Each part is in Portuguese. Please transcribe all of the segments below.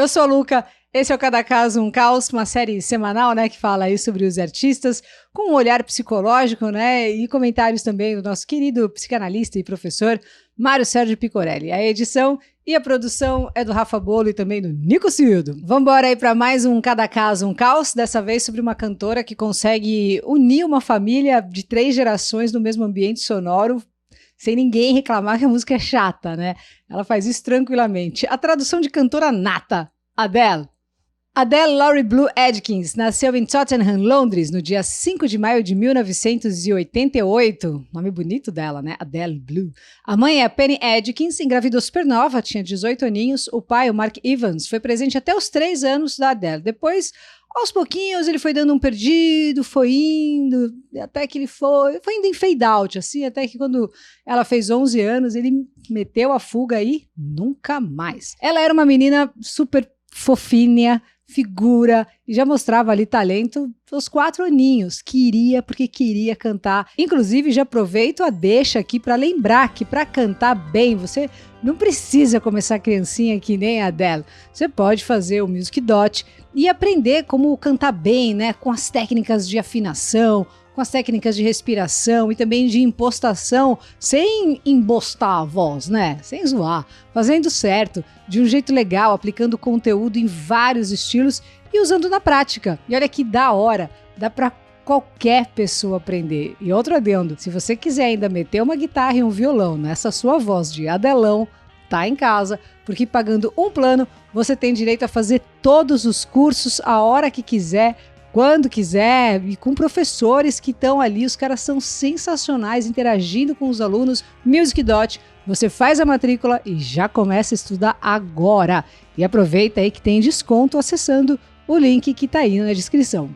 Eu sou a Luca, esse é o Cada Caso um Caos, uma série semanal, né, que fala aí sobre os artistas, com um olhar psicológico, né, e comentários também do nosso querido psicanalista e professor Mário Sérgio Picorelli. A edição e a produção é do Rafa Bolo e também do Nico Cildo. Vamos embora aí para mais um Cada Caso um Caos, dessa vez sobre uma cantora que consegue unir uma família de 3 gerações no mesmo ambiente sonoro, sem ninguém reclamar que a música é chata, né? Ela faz isso tranquilamente. A tradução de cantora nata, Adele. Adele Laurie Blue Adkins nasceu em Tottenham, Londres, no dia 5 de maio de 1988. Nome bonito dela, né? Adele Blue. A mãe é a Penny Adkins, engravidou supernova, tinha 18 aninhos. O pai, o Mark Evans, foi presente até os 3 anos da Adele. Depois, aos pouquinhos, ele foi dando um perdido, foi indo, até que ele foi indo em fade out, assim, até que quando ela fez 11 anos, ele meteu a fuga e nunca mais. Ela era uma menina super fofinha, figura, e já mostrava ali talento aos 4 aninhos, porque queria cantar. Inclusive, já aproveito a deixa aqui para lembrar que para cantar bem, você não precisa começar criancinha que nem a Adele. Você pode fazer o Music Dot e aprender como cantar bem, né, com as técnicas de afinação, com as técnicas de respiração e também de impostação, sem embostar a voz, né? Sem zoar, fazendo certo, de um jeito legal, aplicando conteúdo em vários estilos e usando na prática. E olha que da hora, dá pra qualquer pessoa aprender. E outro adendo, se você quiser ainda meter uma guitarra e um violão nessa sua voz de Adelão, tá em casa, porque pagando um plano, você tem direito a fazer todos os cursos a hora que quiser, quando quiser, e com professores que estão ali, os caras são sensacionais, interagindo com os alunos. Music Dot, você faz a matrícula e já começa a estudar agora. E aproveita aí que tem desconto acessando o link que tá aí na descrição.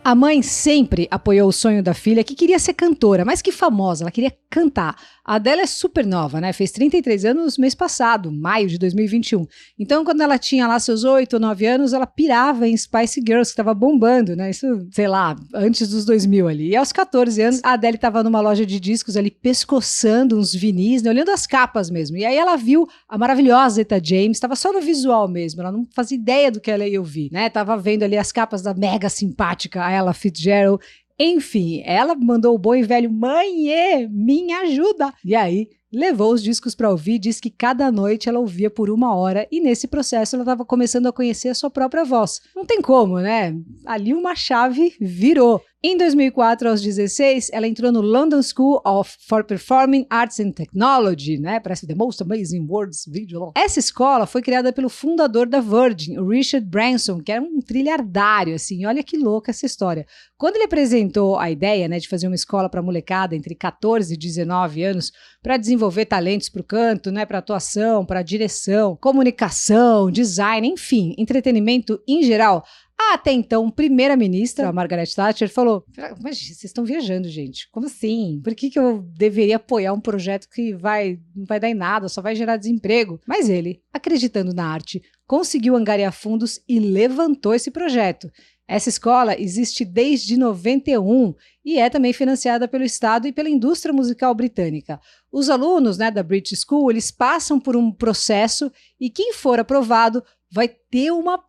A mãe sempre apoiou o sonho da filha, que queria ser cantora, mas que famosa, ela queria cantar. A Adele é super nova, né? Fez 33 anos mês passado, maio de 2021. Então, quando ela tinha lá seus 8 ou 9 anos, ela pirava em Spice Girls, que tava bombando, né? Isso, sei lá, antes dos 2000 ali. E aos 14 anos, a Adele tava numa loja de discos ali, pescoçando uns vinis, né? Olhando as capas mesmo. E aí ela viu a maravilhosa Etta James, tava só no visual mesmo, ela não fazia ideia do que ela ia ouvir, né? Tava vendo ali as capas da mega simpática Ella Fitzgerald. Enfim, ela mandou o bom e velho: mãe, me ajuda! E aí, levou os discos para ouvir, diz que cada noite ela ouvia por 1 hora e nesse processo ela estava começando a conhecer a sua própria voz. Não tem como, né? Ali uma chave virou. Em 2004, aos 16, ela entrou no London School for Performing Arts and Technology, né? Parece The Most Amazing Words Video. Essa escola foi criada pelo fundador da Virgin, o Richard Branson, que era um trilhardário, assim. Olha que louca essa história. Quando ele apresentou a ideia, né, de fazer uma escola para molecada entre 14 e 19 anos, para desenvolver talentos para o canto, né, para atuação, para direção, comunicação, design, enfim, entretenimento em geral, a até então primeira-ministra, a Margaret Thatcher, falou: mas vocês estão viajando, gente, como assim? Por que eu deveria apoiar um projeto que não vai dar em nada, só vai gerar desemprego? Mas ele, acreditando na arte, conseguiu angariar fundos e levantou esse projeto. Essa escola existe desde 91 e é também financiada pelo Estado e pela indústria musical britânica. Os alunos, né, da British School, eles passam por um processo e quem for aprovado vai ter uma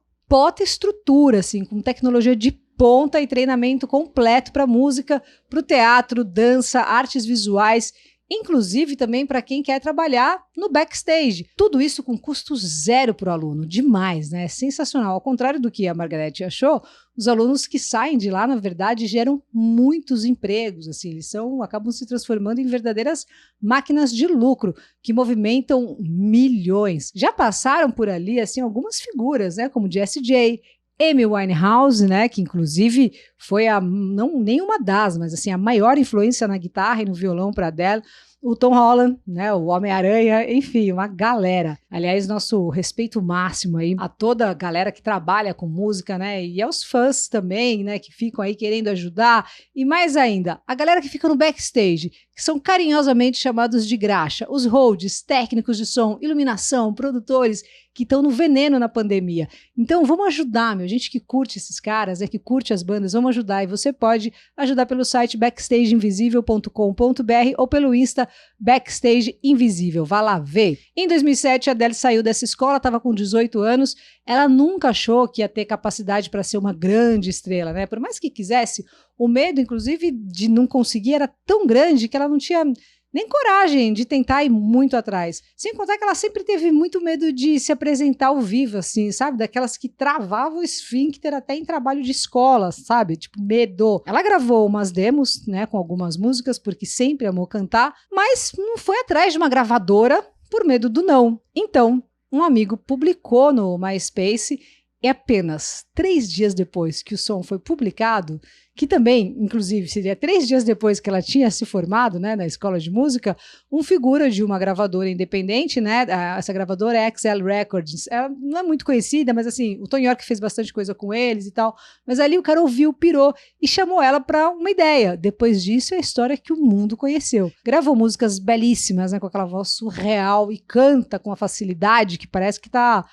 estrutura, assim, com tecnologia de ponta e treinamento completo para música, para o teatro, dança, artes visuais, inclusive também para quem quer trabalhar no backstage. Tudo isso com custo zero para o aluno. Demais, né? Sensacional. Ao contrário do que a Margaret achou, os alunos que saem de lá, na verdade, geram muitos empregos. Assim, eles acabam se transformando em verdadeiras máquinas de lucro, que movimentam milhões. Já passaram por ali, assim, algumas figuras, né? Como Jessie J, Amy Winehouse, né, que inclusive foi não nenhuma das, mas assim, a maior influência na guitarra e no violão para Adele, o Tom Holland, né, o Homem-Aranha, enfim, uma galera. Aliás, nosso respeito máximo aí a toda a galera que trabalha com música, né, e aos fãs também, né, que ficam aí querendo ajudar, e mais ainda, a galera que fica no backstage, que são carinhosamente chamados de graxa, os holds, técnicos de som, iluminação, produtores, que estão no veneno na pandemia. Então vamos ajudar, meu, gente que curte esses caras, que curte as bandas, vamos ajudar. E você pode ajudar pelo site backstageinvisível.com.br ou pelo Insta Backstage Invisível. Vá lá ver. Em 2007, a Adele saiu dessa escola, estava com 18 anos, ela nunca achou que ia ter capacidade para ser uma grande estrela, né? Por mais que quisesse, o medo, inclusive, de não conseguir era tão grande que ela não tinha nem coragem de tentar ir muito atrás. Sem contar que ela sempre teve muito medo de se apresentar ao vivo, assim, sabe? Daquelas que travavam o esfíncter até em trabalho de escola, sabe? Tipo, medo. Ela gravou umas demos, né, com algumas músicas, porque sempre amou cantar, mas não foi atrás de uma gravadora por medo do não. Então, um amigo publicou no MySpace e apenas 3 dias depois que o som foi publicado, que também, inclusive, seria 3 dias depois que ela tinha se formado, né, na escola de música, um figura de uma gravadora independente, né, essa gravadora é XL Records, ela não é muito conhecida, mas assim, o Tom York fez bastante coisa com eles e tal, mas ali o cara ouviu, pirou e chamou ela para uma ideia. Depois disso, é a história que o mundo conheceu. Gravou músicas belíssimas, né, com aquela voz surreal e canta com uma facilidade que parece que tá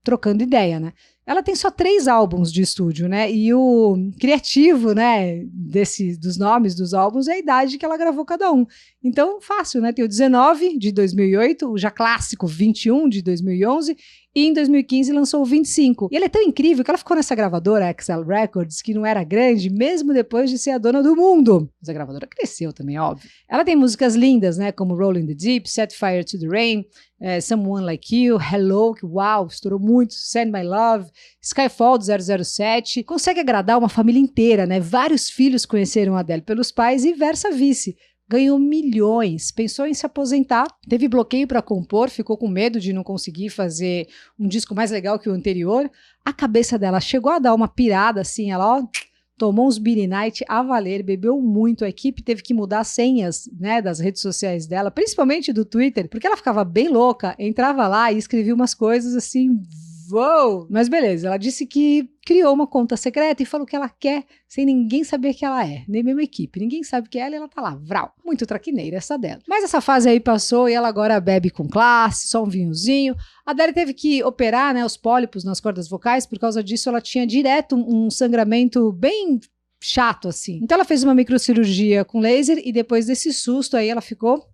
trocando ideia, né? Ela tem só 3 álbuns de estúdio, né? E o criativo, né, dos nomes dos álbuns é a idade que ela gravou cada um. Então, fácil, né? Tem o 19, de 2008, o já clássico 21, de 2011, e em 2015 lançou o 25. E ela é tão incrível que ela ficou nessa gravadora, XL Records, que não era grande, mesmo depois de ser a dona do mundo. Mas a gravadora cresceu também, óbvio. Ela tem músicas lindas, né? Como Rolling the Deep, Set Fire to the Rain, Someone Like You, Hello, que uau, estourou muito, Send My Love, Skyfall do 007. Consegue agradar uma família inteira, né? Vários filhos conheceram a Adele pelos pais e versa vice. Ganhou milhões, pensou em se aposentar, teve bloqueio para compor, ficou com medo de não conseguir fazer um disco mais legal que o anterior. A cabeça dela chegou a dar uma pirada assim, ela tomou uns Beanie Night a valer, bebeu muito, a equipe teve que mudar as senhas, né, das redes sociais dela, principalmente do Twitter, porque ela ficava bem louca, entrava lá e escrevia umas coisas assim, uou! Mas beleza, ela disse que criou uma conta secreta e falou que ela quer, sem ninguém saber que ela é, nem mesmo a equipe. Ninguém sabe que é ela e ela tá lá, vral. Muito traquineira essa dela. Mas essa fase aí passou e ela agora bebe com classe, só um vinhozinho. A Adele teve que operar, né, os pólipos nas cordas vocais, por causa disso ela tinha direto um sangramento bem chato, assim. Então ela fez uma microcirurgia com laser e depois desse susto aí ela ficou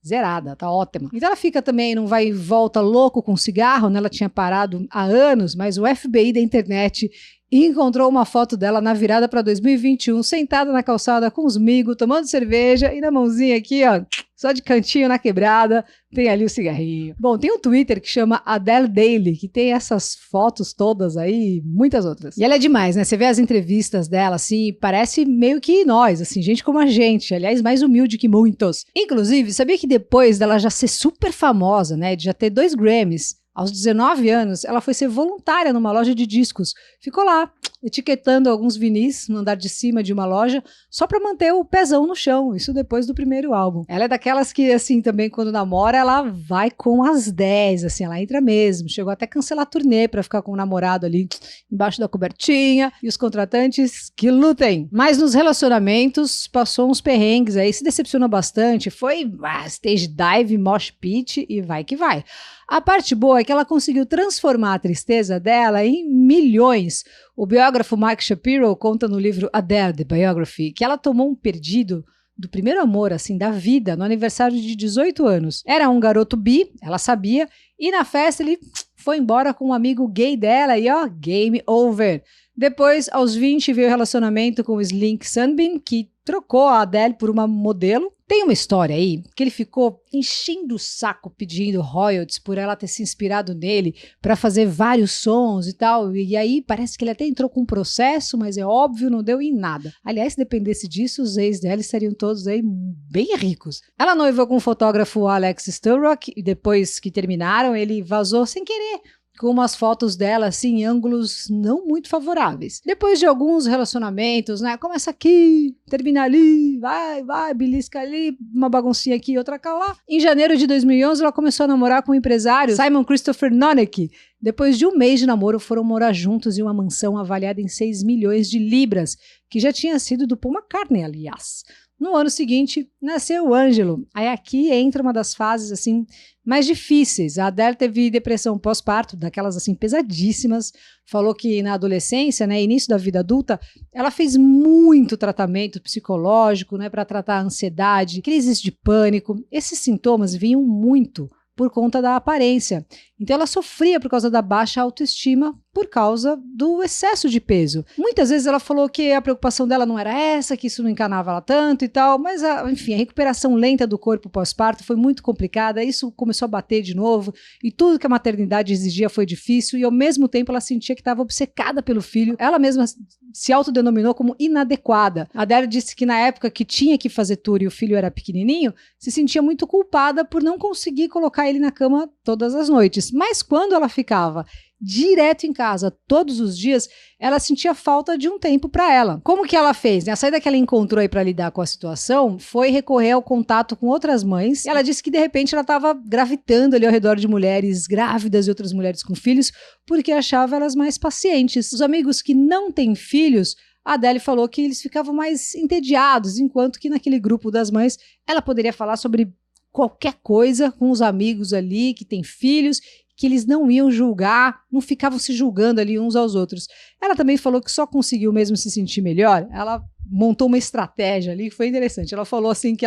zerada, tá ótima. Então ela fica também, não vai e volta louco com cigarro, né? Ela tinha parado há anos, mas o FBI da internet encontrou uma foto dela na virada para 2021, sentada na calçada com os migos, tomando cerveja e na mãozinha aqui, ó, só de cantinho na quebrada, tem ali o cigarrinho. Bom, tem um Twitter que chama Adele Daily, que tem essas fotos todas aí, muitas outras. E ela é demais, né? Você vê as entrevistas dela, assim, parece meio que nós, assim, gente como a gente, aliás, mais humilde que muitos. Inclusive, sabia que depois dela já ser super famosa, né, de já ter 2 Grammys, aos 19 anos, ela foi ser voluntária numa loja de discos. Ficou lá, etiquetando alguns vinis no andar de cima de uma loja, só pra manter o pezão no chão. Isso depois do primeiro álbum. Ela é daquelas que, assim, também quando namora, ela vai com as 10, assim, ela entra mesmo. Chegou até a cancelar a turnê pra ficar com o namorado ali embaixo da cobertinha. E os contratantes que lutem. Mas nos relacionamentos, passou uns perrengues aí, se decepcionou bastante. Foi stage dive, mosh pit e vai que vai. A parte boa é que ela conseguiu transformar a tristeza dela em milhões. O biógrafo Mark Shapiro conta no livro Adele, The Biography, que ela tomou um perdido do primeiro amor, assim, da vida, no aniversário de 18 anos. Era um garoto bi, ela sabia, e na festa ele foi embora com um amigo gay dela e ó, game over. Depois, aos 20, veio o relacionamento com o Slink Sunbeam, que trocou a Adele por uma modelo. Tem uma história aí que ele ficou enchendo o saco pedindo royalties por ela ter se inspirado nele para fazer vários sons e tal. E aí parece que ele até entrou com um processo, mas é óbvio, não deu em nada. Aliás, se dependesse disso, os ex dela estariam todos aí bem ricos. Ela noivou com o fotógrafo Alex Sturrock e depois que terminaram, ele vazou sem querer com umas fotos dela, assim, em ângulos não muito favoráveis. Depois de alguns relacionamentos, né, começa aqui, termina ali, vai, belisca ali, uma baguncinha aqui, outra cá lá. Em janeiro de 2011, ela começou a namorar com o empresário Simon Christopher Nonneck. Depois de um mês de namoro, foram morar juntos em uma mansão avaliada em 6 milhões de libras, que já tinha sido do Paul McCartney, aliás. No ano seguinte, nasceu o Ângelo. Aí aqui entra uma das fases, assim, mais difíceis. A Adele teve depressão pós-parto, daquelas, assim, pesadíssimas. Falou que na adolescência, né, início da vida adulta, ela fez muito tratamento psicológico, né, para tratar a ansiedade, crises de pânico. Esses sintomas vinham muito por conta da aparência. Então ela sofria por causa da baixa autoestima por causa do excesso de peso. Muitas vezes ela falou que a preocupação dela não era essa, que isso não encanava ela tanto e tal, mas enfim, a recuperação lenta do corpo pós-parto foi muito complicada, isso começou a bater de novo e tudo que a maternidade exigia foi difícil e ao mesmo tempo ela sentia que estava obcecada pelo filho. Ela mesma se autodenominou como inadequada. A Adele disse que na época que tinha que fazer tour e o filho era pequenininho, se sentia muito culpada por não conseguir colocar ele na cama todas as noites. Mas quando ela ficava direto em casa, todos os dias, ela sentia falta de um tempo para ela. Como que ela fez? A saída que ela encontrou aí para lidar com a situação foi recorrer ao contato com outras mães. E ela disse que de repente ela estava gravitando ali ao redor de mulheres grávidas e outras mulheres com filhos, porque achava elas mais pacientes. Os amigos que não têm filhos, a Adele falou que eles ficavam mais entediados, enquanto que naquele grupo das mães ela poderia falar sobre qualquer coisa com os amigos ali que têm filhos, que eles não iam julgar, não ficavam se julgando ali uns aos outros. Ela também falou que só conseguiu mesmo se sentir melhor. Ela montou uma estratégia ali que foi interessante. Ela falou assim que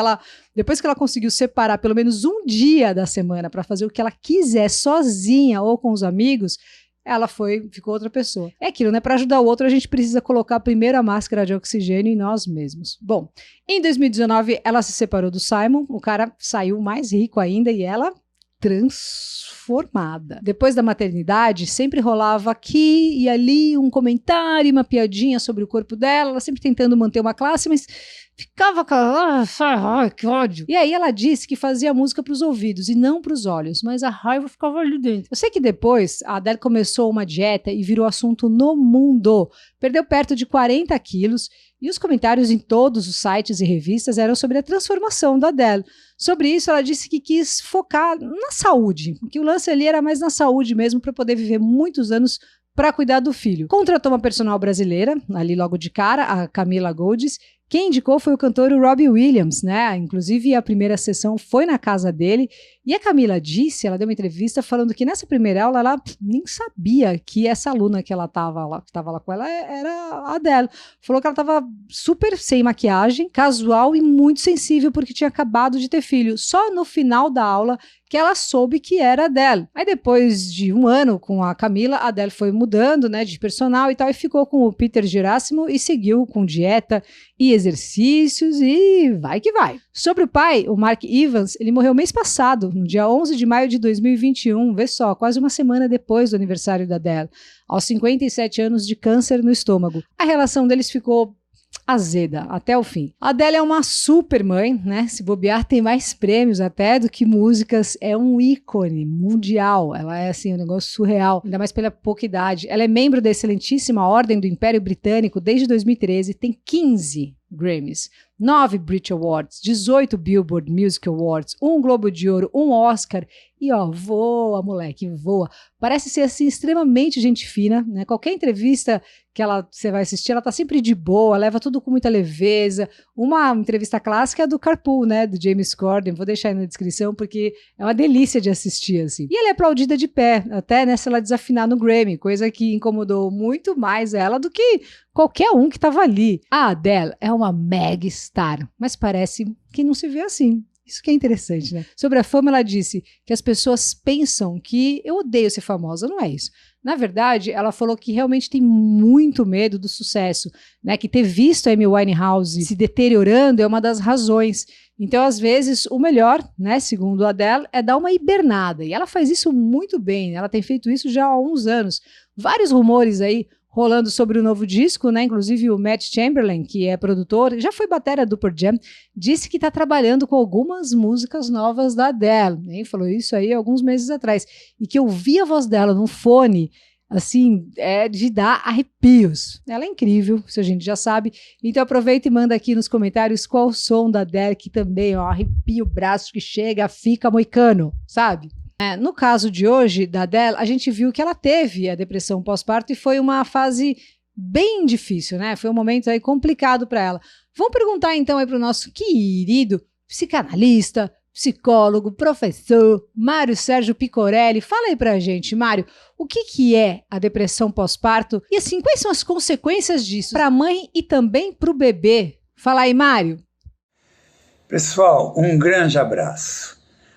depois que ela conseguiu separar pelo menos um dia da semana para fazer o que ela quiser sozinha ou com os amigos, ela ficou outra pessoa. É aquilo, né? Para ajudar o outro, a gente precisa colocar primeiro a máscara de oxigênio em nós mesmos. Bom, em 2019, ela se separou do Simon, o cara saiu mais rico ainda e ela transformada. Depois da maternidade, sempre rolava aqui e ali um comentário, uma piadinha sobre o corpo dela, ela sempre tentando manter uma classe, mas ficava que ódio. E aí ela disse que fazia música para os ouvidos e não para os olhos, mas a raiva ficava ali dentro. Eu sei que depois a Adele começou uma dieta e virou assunto no mundo. Perdeu perto de 40 quilos e os comentários em todos os sites e revistas eram sobre a transformação da Adele. Sobre isso, ela disse que quis focar na saúde, que o lance ali era mais na saúde mesmo, para poder viver muitos anos para cuidar do filho. Contratou uma personal brasileira, ali logo de cara, a Camila Goldes. Quem indicou foi o cantor Robbie Williams, né? Inclusive, a primeira sessão foi na casa dele. E a Camila disse, ela deu uma entrevista falando que nessa primeira aula ela nem sabia que essa aluna que ela estava lá com ela era a Adele. Falou que ela estava super sem maquiagem, casual e muito sensível porque tinha acabado de ter filho. Só no final da aula que ela soube que era a Adele. Aí depois de um ano com a Camila, a Adele foi mudando, né, de personal e tal, e ficou com o Peter Gerassimo e seguiu com dieta e exercícios e vai que vai. Sobre o pai, o Mark Evans, ele morreu mês passado, no dia 11 de maio de 2021, vê só, quase uma semana depois do aniversário da Adele, aos 57 anos de câncer no estômago. A relação deles ficou azeda até o fim. A Adele é uma super mãe, né? Se bobear, tem mais prêmios até do que músicas. É um ícone mundial. Ela é assim, um negócio surreal, ainda mais pela pouca idade. Ela é membro da excelentíssima Ordem do Império Britânico desde 2013, tem 15 Grammys, 9 Brit Awards, 18 Billboard Music Awards, 1 Globo de Ouro, 1 Oscar e ó, voa, moleque, voa. Parece ser assim extremamente gente fina, né? Qualquer entrevista que você vai assistir, ela tá sempre de boa, leva tudo com muita leveza. Uma entrevista clássica é a do Carpool, né, do James Corden, vou deixar aí na descrição porque é uma delícia de assistir assim. E ela é aplaudida de pé, até né, se ela desafinar no Grammy, coisa que incomodou muito mais ela do que qualquer um que estava ali. A Adele é uma mega star, mas parece que não se vê assim. Isso que é interessante, né? Sobre a fama, ela disse que as pessoas pensam que eu odeio ser famosa. Não é isso. Na verdade, ela falou que realmente tem muito medo do sucesso, né? Que ter visto a Amy Winehouse se deteriorando é uma das razões. Então, às vezes, o melhor, né, segundo a Adele, é dar uma hibernada. E ela faz isso muito bem, né? Ela tem feito isso já há uns anos. Vários rumores aí rolando sobre o novo disco, né? Inclusive o Matt Chamberlain, que é produtor, já foi batera do Pearl Jam, disse que está trabalhando com algumas músicas novas da Adele, né? Falou isso aí alguns meses atrás, e que ouvir a voz dela no fone, assim, é de dar arrepios. Ela é incrível, isso a gente já sabe, então aproveita e manda aqui nos comentários qual o som da Adele, que também, ó, arrepia o braço que chega, fica moicano, sabe? No caso de hoje, da Adele, a gente viu que ela teve a depressão pós-parto e foi uma fase bem difícil, né? Foi um momento aí complicado para ela. Vamos perguntar então aí para o nosso querido psicanalista, psicólogo, professor, Mário Sérgio Picorelli. Fala aí pra gente, Mário, o que é a depressão pós-parto? E assim, quais são as consequências disso para a mãe e também para o bebê? Fala aí, Mário. Pessoal, um grande abraço.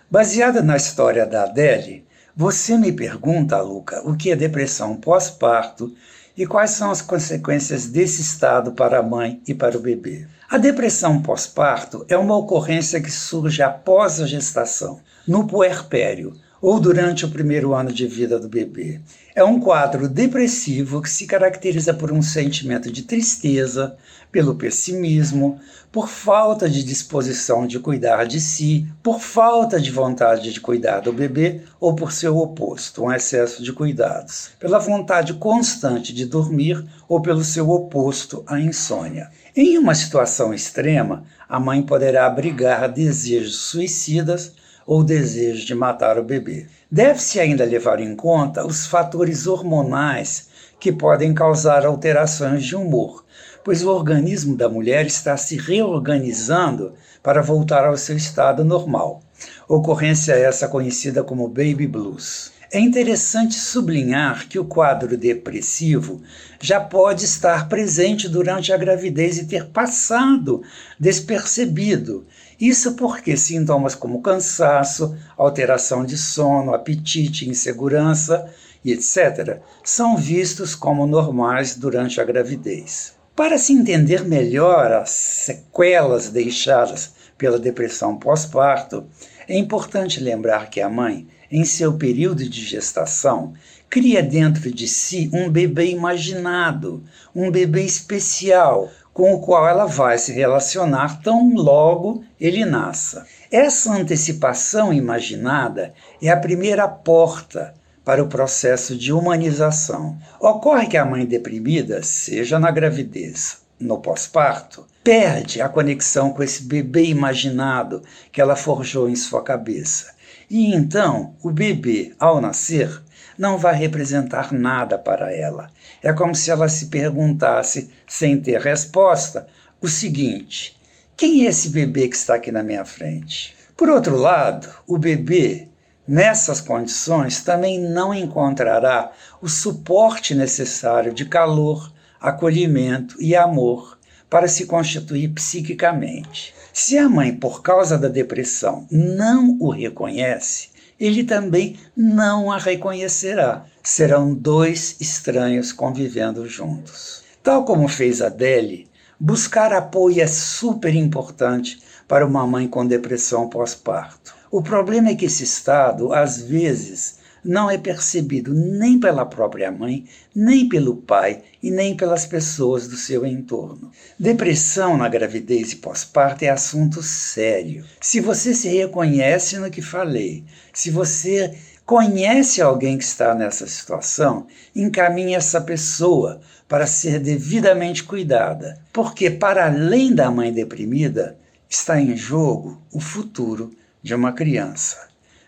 Baseada na história da Adele, você me pergunta, Luca, o que é depressão pós-parto e quais são as consequências desse estado para a mãe e para o bebê. A depressão pós-parto é uma ocorrência que surge após a gestação, no puerpério ou durante o primeiro ano de vida do bebê. É um quadro depressivo que se caracteriza por um sentimento de tristeza, pelo pessimismo, por falta de disposição de cuidar de si, por falta de vontade de cuidar do bebê ou por seu oposto, um excesso de cuidados, pela vontade constante de dormir ou pelo seu oposto, a insônia. Em uma situação extrema, a mãe poderá abrigar desejos suicidas ou desejo de matar o bebê. Deve-se ainda levar em conta os fatores hormonais que podem causar alterações de humor, pois o organismo da mulher está se reorganizando para voltar ao seu estado normal. Ocorrência essa conhecida como baby blues. É interessante sublinhar que o quadro depressivo já pode estar presente durante a gravidez e ter passado despercebido. Isso porque sintomas como cansaço, alteração de sono, apetite, insegurança e etc. são vistos como normais durante a gravidez. Para se entender melhor as sequelas deixadas pela depressão pós-parto, é importante lembrar que a mãe, em seu período de gestação, cria dentro de si um bebê imaginado, um bebê especial, com o qual ela vai se relacionar tão logo ele nasça. Essa antecipação imaginada é a primeira porta para o processo de humanização. Ocorre que a mãe deprimida, seja na gravidez, no pós-parto, perde a conexão com esse bebê imaginado que ela forjou em sua cabeça. E então, o bebê, ao nascer, não vai representar nada para ela. É como se ela se perguntasse, sem ter resposta, o seguinte: quem é esse bebê que está aqui na minha frente? Por outro lado, o bebê, nessas condições, também não encontrará o suporte necessário de calor, acolhimento e amor para se constituir psiquicamente. Se a mãe, por causa da depressão, não o reconhece, ele também não a reconhecerá. Serão dois estranhos convivendo juntos. Tal como fez Adele, buscar apoio é super importante para uma mãe com depressão pós-parto. O problema é que esse estado, às vezes, não é percebido nem pela própria mãe, nem pelo pai e nem pelas pessoas do seu entorno. Depressão na gravidez e pós-parto é assunto sério. Se você se reconhece no que falei, se você conhece alguém que está nessa situação, encaminhe essa pessoa para ser devidamente cuidada, porque para além da mãe deprimida, está em jogo o futuro de uma criança.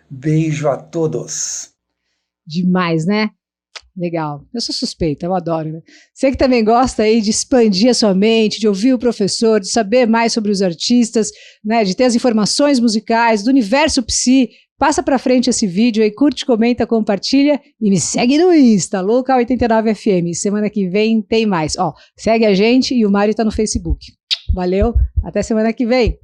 Beijo a todos! Demais, né? Legal. Eu sou suspeita, eu adoro, né? Você que também gosta aí de expandir a sua mente, de ouvir o professor, de saber mais sobre os artistas, né? De ter as informações musicais, do universo psi, passa pra frente esse vídeo aí, curte, comenta, compartilha e me segue no Insta, Louca89FM. Semana que vem tem mais. Ó, segue a gente e o Mário tá no Facebook. Valeu, até semana que vem.